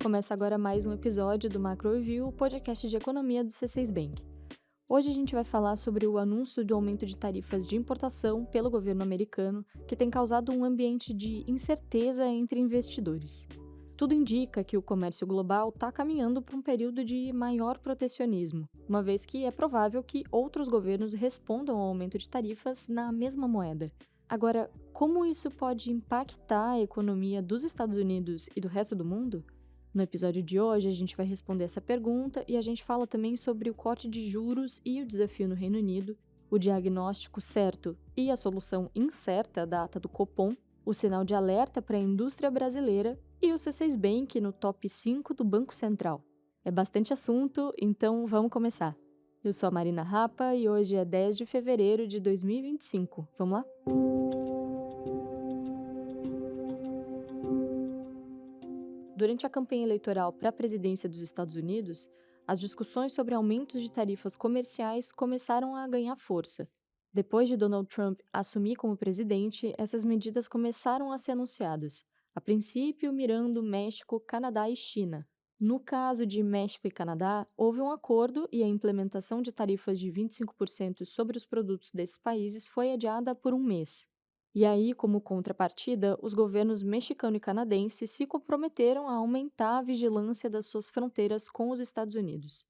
Começa agora mais um episódio do Macro Review, o podcast de economia do C6 Bank. Hoje a gente vai falar sobre o anúncio do aumento de tarifas de importação pelo governo americano, que tem causado um ambiente de incerteza entre investidores. Tudo indica que o comércio global está caminhando para um período de maior protecionismo, uma vez que é provável que outros governos respondam ao aumento de tarifas na mesma moeda. Agora, como isso pode impactar a economia dos Estados Unidos e do resto do mundo? No episódio de hoje, a gente vai responder essa pergunta e a gente fala também sobre o corte de juros e o desafio no Reino Unido, o diagnóstico certo e a solução incerta da ata do Copom, o sinal de alerta para a indústria brasileira e o C6 Bank no top 5 do Banco Central. É bastante assunto, então vamos começar. Eu sou a Marina Rapa e hoje é 10 de fevereiro de 2025. Vamos lá? Durante a campanha eleitoral para a presidência dos Estados Unidos, as discussões sobre aumentos de tarifas comerciais começaram a ganhar força. Depois de Donald Trump assumir como presidente, essas medidas começaram a ser anunciadas, a princípio mirando México, Canadá e China. No caso de México e Canadá, houve um acordo e a implementação de tarifas de 25% sobre os produtos desses países foi adiada por um mês. E aí, como contrapartida, os governos mexicano e canadense se comprometeram a aumentar a vigilância das suas fronteiras com os Estados Unidos.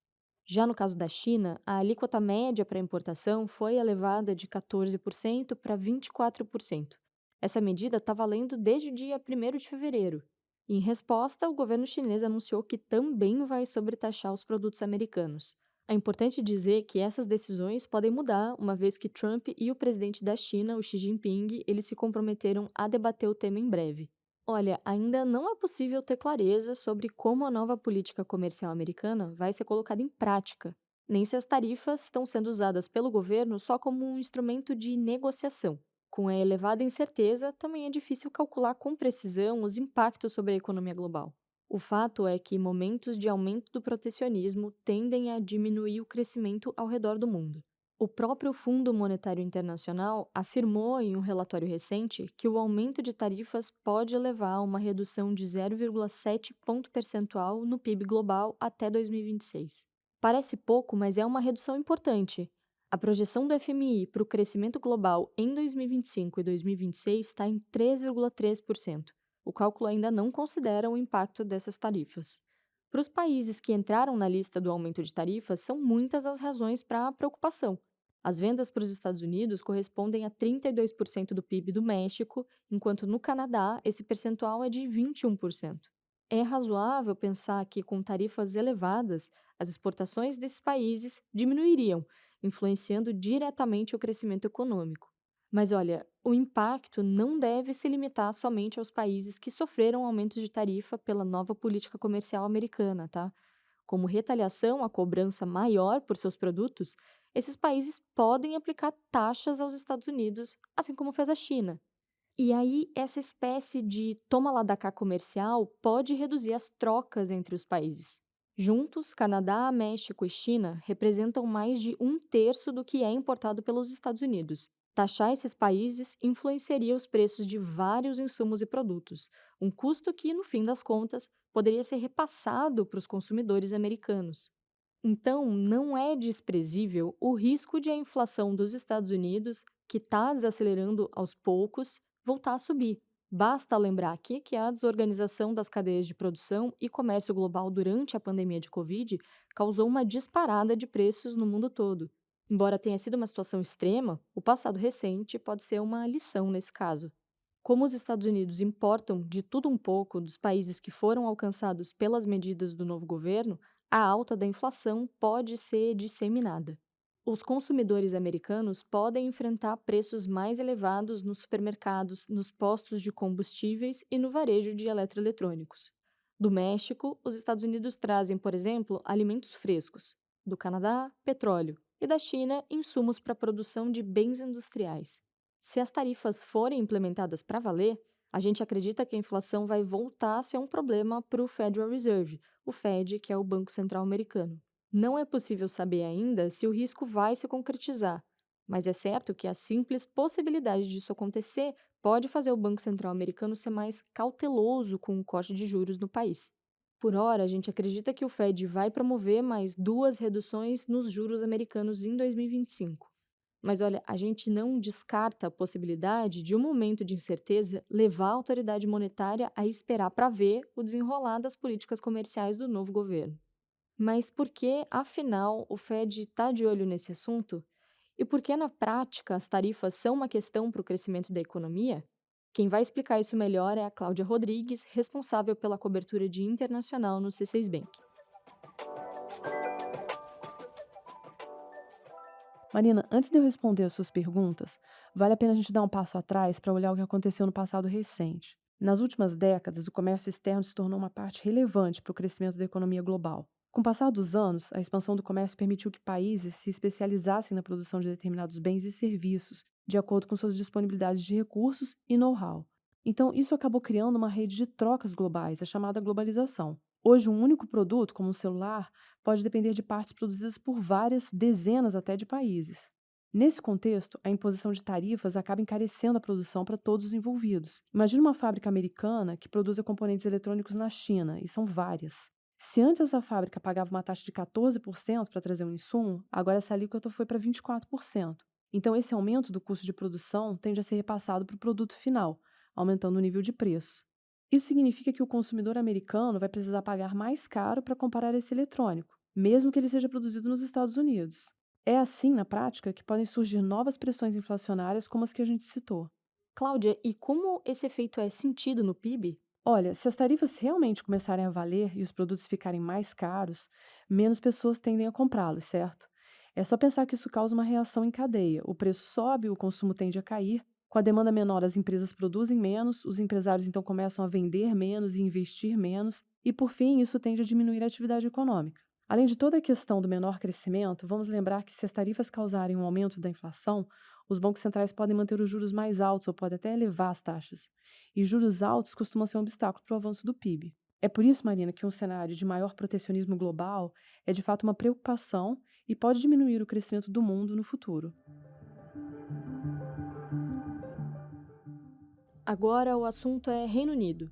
Já no caso da China, a alíquota média para importação foi elevada de 14% para 24%. Essa medida está valendo desde o dia 1º de fevereiro. Em resposta, o governo chinês anunciou que também vai sobretaxar os produtos americanos. É importante dizer que essas decisões podem mudar, uma vez que Trump e o presidente da China, o Xi Jinping, eles se comprometeram a debater o tema em breve. Olha, ainda não é possível ter clareza sobre como a nova política comercial americana vai ser colocada em prática, nem se as tarifas estão sendo usadas pelo governo só como um instrumento de negociação. Com a elevada incerteza, também é difícil calcular com precisão os impactos sobre a economia global. O fato é que momentos de aumento do protecionismo tendem a diminuir o crescimento ao redor do mundo. O próprio Fundo Monetário Internacional afirmou em um relatório recente que o aumento de tarifas pode levar a uma redução de 0,7 ponto percentual no PIB global até 2026. Parece pouco, mas é uma redução importante. A projeção do FMI para o crescimento global em 2025 e 2026 está em 3,3%. O cálculo ainda não considera o impacto dessas tarifas. Para os países que entraram na lista do aumento de tarifas, são muitas as razões para a preocupação. As vendas para os Estados Unidos correspondem a 32% do PIB do México, enquanto no Canadá esse percentual é de 21%. É razoável pensar que, com tarifas elevadas, as exportações desses países diminuiriam, influenciando diretamente o crescimento econômico. Mas olha, o impacto não deve se limitar somente aos países que sofreram aumentos de tarifa pela nova política comercial americana, tá? Como retaliação à cobrança maior por seus produtos, esses países podem aplicar taxas aos Estados Unidos, assim como fez a China. E aí, essa espécie de toma lá da cá comercial pode reduzir as trocas entre os países. Juntos, Canadá, México e China representam mais de um terço do que é importado pelos Estados Unidos. Taxar esses países influenciaria os preços de vários insumos e produtos, um custo que, no fim das contas, poderia ser repassado para os consumidores americanos. Então, não é desprezível o risco de a inflação dos Estados Unidos, que está desacelerando aos poucos, voltar a subir. Basta lembrar aqui que a desorganização das cadeias de produção e comércio global durante a pandemia de Covid causou uma disparada de preços no mundo todo. Embora tenha sido uma situação extrema, o passado recente pode ser uma lição nesse caso. Como os Estados Unidos importam de tudo um pouco dos países que foram alcançados pelas medidas do novo governo, a alta da inflação pode ser disseminada. Os consumidores americanos podem enfrentar preços mais elevados nos supermercados, nos postos de combustíveis e no varejo de eletroeletrônicos. Do México, os Estados Unidos trazem, por exemplo, alimentos frescos. Do Canadá, petróleo. E da China, insumos para a produção de bens industriais. Se as tarifas forem implementadas para valer, a gente acredita que a inflação vai voltar a ser um problema para o Federal Reserve, o Fed, que é o Banco Central Americano. Não é possível saber ainda se o risco vai se concretizar, mas é certo que a simples possibilidade disso acontecer pode fazer o Banco Central Americano ser mais cauteloso com o corte de juros no país. Por hora, a gente acredita que o Fed vai promover mais duas reduções nos juros americanos em 2025. Mas olha, a gente não descarta a possibilidade de um momento de incerteza levar a autoridade monetária a esperar para ver o desenrolar das políticas comerciais do novo governo. Mas por que, afinal, o Fed está de olho nesse assunto? E por que, na prática, as tarifas são uma questão para o crescimento da economia? Quem vai explicar isso melhor é a Cláudia Rodrigues, responsável pela cobertura de internacional no C6 Bank. Marina, antes de eu responder as suas perguntas, vale a pena a gente dar um passo atrás para olhar o que aconteceu no passado recente. Nas últimas décadas, o comércio externo se tornou uma parte relevante para o crescimento da economia global. Com o passar dos anos, a expansão do comércio permitiu que países se especializassem na produção de determinados bens e serviços, de acordo com suas disponibilidades de recursos e know-how. Então, isso acabou criando uma rede de trocas globais, a chamada globalização. Hoje, um único produto, como um celular, pode depender de partes produzidas por várias dezenas até de países. Nesse contexto, a imposição de tarifas acaba encarecendo a produção para todos os envolvidos. Imagine uma fábrica americana que produza componentes eletrônicos na China, e são várias. Se antes essa fábrica pagava uma taxa de 14% para trazer um insumo, agora essa alíquota foi para 24%. Então, esse aumento do custo de produção tende a ser repassado para o produto final, aumentando o nível de preços. Isso significa que o consumidor americano vai precisar pagar mais caro para comprar esse eletrônico, mesmo que ele seja produzido nos Estados Unidos. É assim, na prática, que podem surgir novas pressões inflacionárias como as que a gente citou. Cláudia, e como esse efeito é sentido no PIB? Olha, se as tarifas realmente começarem a valer e os produtos ficarem mais caros, menos pessoas tendem a comprá-los, certo? É só pensar que isso causa uma reação em cadeia. O preço sobe, o consumo tende a cair. Com a demanda menor, as empresas produzem menos, os empresários então começam a vender menos e investir menos, e por fim, isso tende a diminuir a atividade econômica. Além de toda a questão do menor crescimento, vamos lembrar que se as tarifas causarem um aumento da inflação, os bancos centrais podem manter os juros mais altos ou podem até elevar as taxas. E juros altos costumam ser um obstáculo para o avanço do PIB. É por isso, Marina, que um cenário de maior protecionismo global é de fato uma preocupação e pode diminuir o crescimento do mundo no futuro. Agora o assunto é Reino Unido.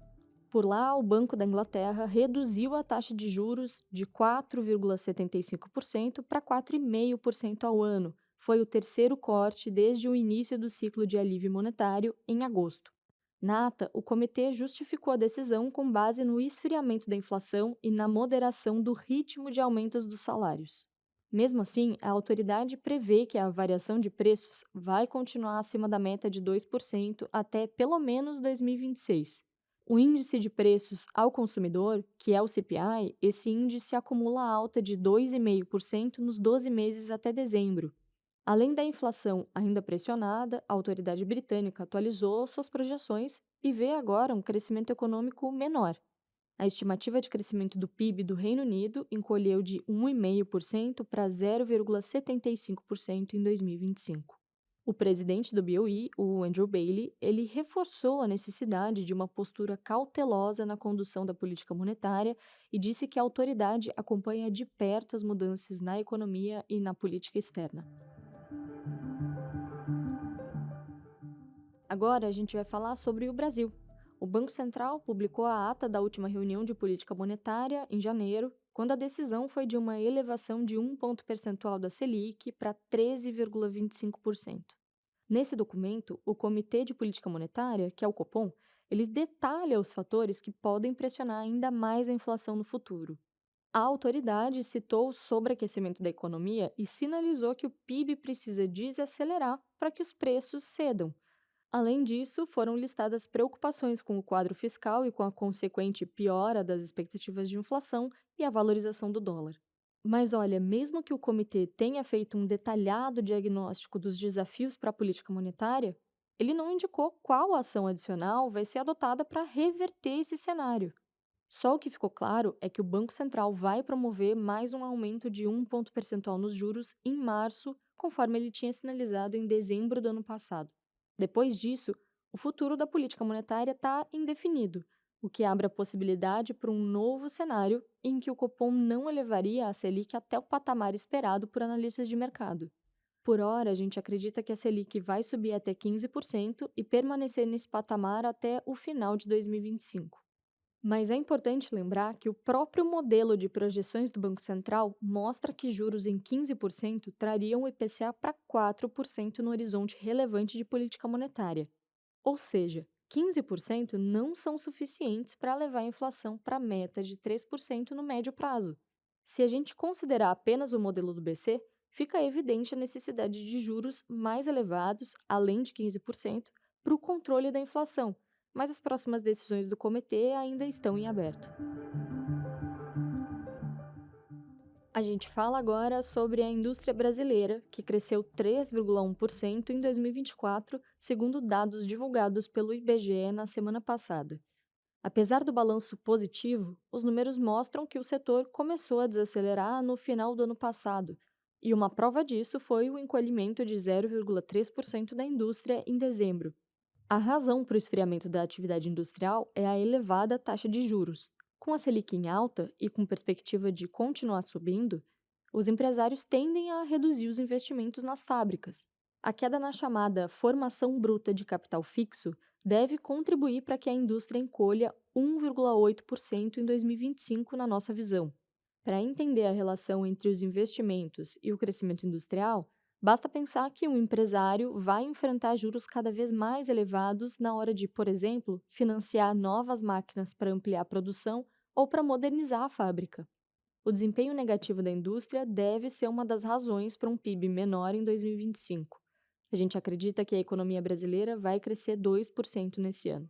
Por lá, o Banco da Inglaterra reduziu a taxa de juros de 4,75% para 4,5% ao ano. Foi o terceiro corte desde o início do ciclo de alívio monetário, em agosto. Na ata, o comitê justificou a decisão com base no esfriamento da inflação e na moderação do ritmo de aumentos dos salários. Mesmo assim, a autoridade prevê que a variação de preços vai continuar acima da meta de 2% até pelo menos 2026. O índice de preços ao consumidor, que é o CPI, esse índice acumula alta de 2,5% nos 12 meses até dezembro. Além da inflação ainda pressionada, a autoridade britânica atualizou suas projeções e vê agora um crescimento econômico menor. A estimativa de crescimento do PIB do Reino Unido encolheu de 1,5% para 0,75% em 2025. O presidente do BOE, o Andrew Bailey, ele reforçou a necessidade de uma postura cautelosa na condução da política monetária e disse que a autoridade acompanha de perto as mudanças na economia e na política externa. Agora a gente vai falar sobre o Brasil. O Banco Central publicou a ata da última reunião de política monetária em janeiro, quando a decisão foi de uma elevação de 1 ponto percentual da Selic para 13,25%. Nesse documento, o Comitê de Política Monetária, que é o Copom, ele detalha os fatores que podem pressionar ainda mais a inflação no futuro. A autoridade citou o sobreaquecimento da economia e sinalizou que o PIB precisa desacelerar para que os preços cedam. Além disso, foram listadas preocupações com o quadro fiscal e com a consequente piora das expectativas de inflação e a valorização do dólar. Mas olha, mesmo que o comitê tenha feito um detalhado diagnóstico dos desafios para a política monetária, ele não indicou qual ação adicional vai ser adotada para reverter esse cenário. Só o que ficou claro é que o Banco Central vai promover mais um aumento de 1 ponto percentual nos juros em março, conforme ele tinha sinalizado em dezembro do ano passado. Depois disso, o futuro da política monetária está indefinido, o que abre a possibilidade para um novo cenário em que o Copom não elevaria a Selic até o patamar esperado por analistas de mercado. Por hora, a gente acredita que a Selic vai subir até 15% e permanecer nesse patamar até o final de 2025. Mas é importante lembrar que o próprio modelo de projeções do Banco Central mostra que juros em 15% trariam o IPCA para 4% no horizonte relevante de política monetária. Ou seja, 15% não são suficientes para levar a inflação para a meta de 3% no médio prazo. Se a gente considerar apenas o modelo do BC, fica evidente a necessidade de juros mais elevados, além de 15%, para o controle da inflação, mas as próximas decisões do comitê ainda estão em aberto. A gente fala agora sobre a indústria brasileira, que cresceu 3,1% em 2024, segundo dados divulgados pelo IBGE na semana passada. Apesar do balanço positivo, os números mostram que o setor começou a desacelerar no final do ano passado, e uma prova disso foi o encolhimento de 0,3% da indústria em dezembro. A razão para o esfriamento da atividade industrial é a elevada taxa de juros. Com a Selic em alta e com perspectiva de continuar subindo, os empresários tendem a reduzir os investimentos nas fábricas. A queda na chamada formação bruta de capital fixo deve contribuir para que a indústria encolha 1,8% em 2025, na nossa visão. Para entender a relação entre os investimentos e o crescimento industrial, basta pensar que um empresário vai enfrentar juros cada vez mais elevados na hora de, por exemplo, financiar novas máquinas para ampliar a produção ou para modernizar a fábrica. O desempenho negativo da indústria deve ser uma das razões para um PIB menor em 2025. A gente acredita que a economia brasileira vai crescer 2% nesse ano.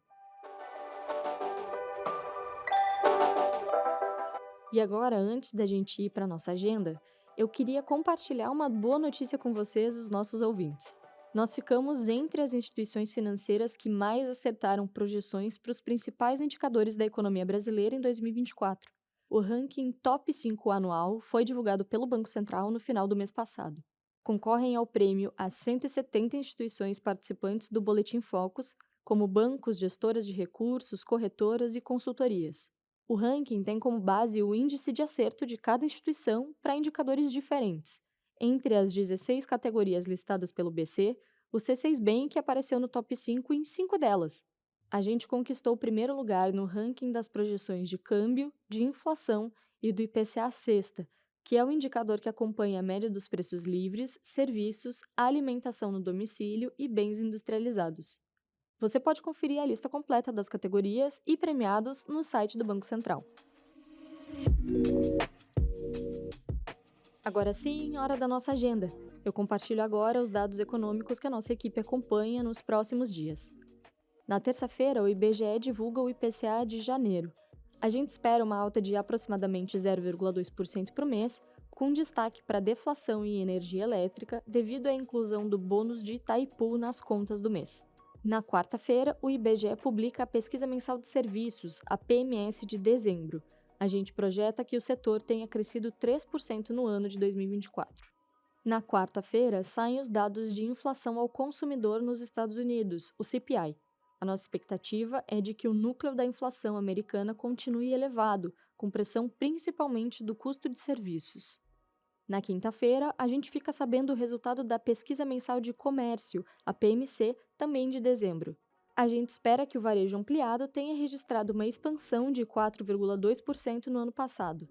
E agora, antes da gente ir para a nossa agenda, eu queria compartilhar uma boa notícia com vocês, os nossos ouvintes. Nós ficamos entre as instituições financeiras que mais acertaram projeções para os principais indicadores da economia brasileira em 2024. O ranking Top 5 anual foi divulgado pelo Banco Central no final do mês passado. Concorrem ao prêmio as 170 instituições participantes do Boletim Focus, como bancos, gestoras de recursos, corretoras e consultorias. O ranking tem como base o índice de acerto de cada instituição para indicadores diferentes. Entre as 16 categorias listadas pelo BC, o C6 Bank apareceu no top 5 em 5 delas. A gente conquistou o primeiro lugar no ranking das projeções de câmbio, de inflação e do IPCA sexta, que é o indicador que acompanha a média dos preços livres, serviços, alimentação no domicílio e bens industrializados. Você pode conferir a lista completa das categorias e premiados no site do Banco Central. Agora sim, hora da nossa agenda. Eu compartilho agora os dados econômicos que a nossa equipe acompanha nos próximos dias. Na terça-feira, o IBGE divulga o IPCA de janeiro. A gente espera uma alta de aproximadamente 0,2% por mês, com destaque para deflação em energia elétrica devido à inclusão do bônus de Itaipu nas contas do mês. Na quarta-feira, o IBGE publica a Pesquisa Mensal de Serviços, a PMS de dezembro. A gente projeta que o setor tenha crescido 3% no ano de 2024. Na quarta-feira, saem os dados de inflação ao consumidor nos Estados Unidos, o CPI. A nossa expectativa é de que o núcleo da inflação americana continue elevado, com pressão principalmente do custo de serviços. Na quinta-feira, a gente fica sabendo o resultado da Pesquisa Mensal de Comércio, a PMC, também de dezembro. A gente espera que o varejo ampliado tenha registrado uma expansão de 4,2% no ano passado.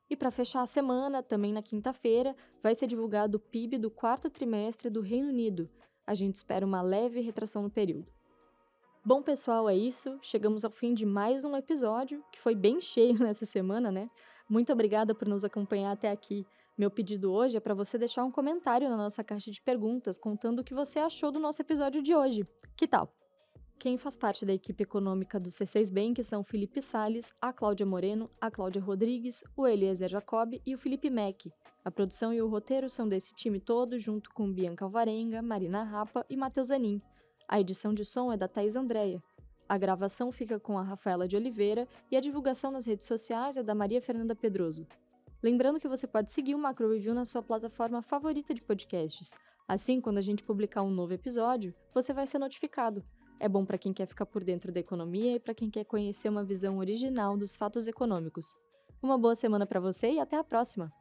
E para fechar a semana, também na quinta-feira, vai ser divulgado o PIB do quarto trimestre do Reino Unido. A gente espera uma leve retração no período. Bom, pessoal, é isso. Chegamos ao fim de mais um episódio, que foi bem cheio nessa semana, né? Muito obrigada por nos acompanhar até aqui. Meu pedido hoje é para você deixar um comentário na nossa caixa de perguntas contando o que você achou do nosso episódio de hoje. Que tal? Quem faz parte da equipe econômica do C6 Bank são Felipe Salles, a Cláudia Moreno, a Cláudia Rodrigues, o Eliezer Jacob e o Felipe Mack. A produção e o roteiro são desse time todo, junto com Bianca Alvarenga, Marina Rapa e Matheus Zanin. A edição de som é da Thaís Andréia. A gravação fica com a Rafaela de Oliveira e a divulgação nas redes sociais é da Maria Fernanda Pedroso. Lembrando que você pode seguir o Macro Review na sua plataforma favorita de podcasts. Assim, quando a gente publicar um novo episódio, você vai ser notificado. É bom para quem quer ficar por dentro da economia e para quem quer conhecer uma visão original dos fatos econômicos. Uma boa semana para você e até a próxima!